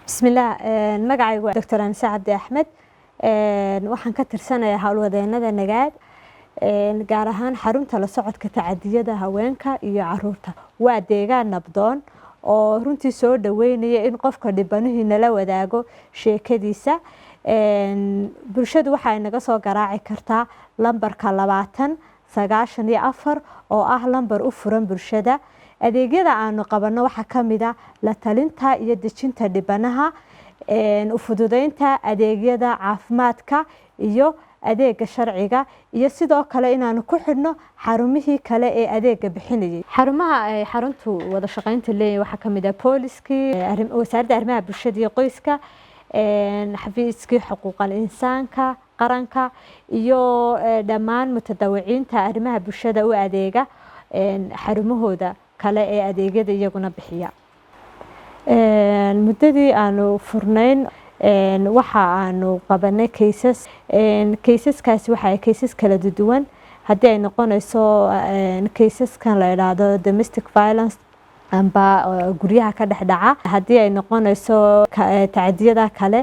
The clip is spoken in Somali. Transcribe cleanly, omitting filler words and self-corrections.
بسم الله magacaygu Dr. Anisa Cabdi Axmed waxaan ka tirsanayaa hawlwadeennada nagaad gaar ahaan xarunta la socodka tacadiyada haweenka iyo caruurta waa deegaan nabdoon oo runtii soo dhaweynaya in qofka dhibanihi nala wadaago sheekadiisa bulshadu waxa ay naga soo garaaci kartaa lambarka 20 94 oo ah lambar u furan bulshada adeegyada aanu qabanno waxa kamid ah la talinta iyo dejinta dhibanaha u fududeynta adeegyada caafimaadka iyo adeega sharciga iyo sidoo kale inaanu ku xidhno xarumihii kale ee adeega bixinayay xarumaha ay xaruntu wada shaqaynta leeyahay waxa kamid ah booliskii wasaaradda arrimaha bulshada iyo qoyska xafiiskii xuquuqal insaanka qaranka iyo dhammaan mutadawiciinta arrimaha bulshada u adeega xarumahooda kale ee adeegyada iyaguna bixiya muddadii aanu furnayn waxa aanu qabanay kaysaskaasi waxa ay kaysas kala duwan haddii ay noqonayso kaysaskan la yiraahdo domestic violence amba guryaha ka dhex dhaca haddii ay noqonayso tacadiyada kale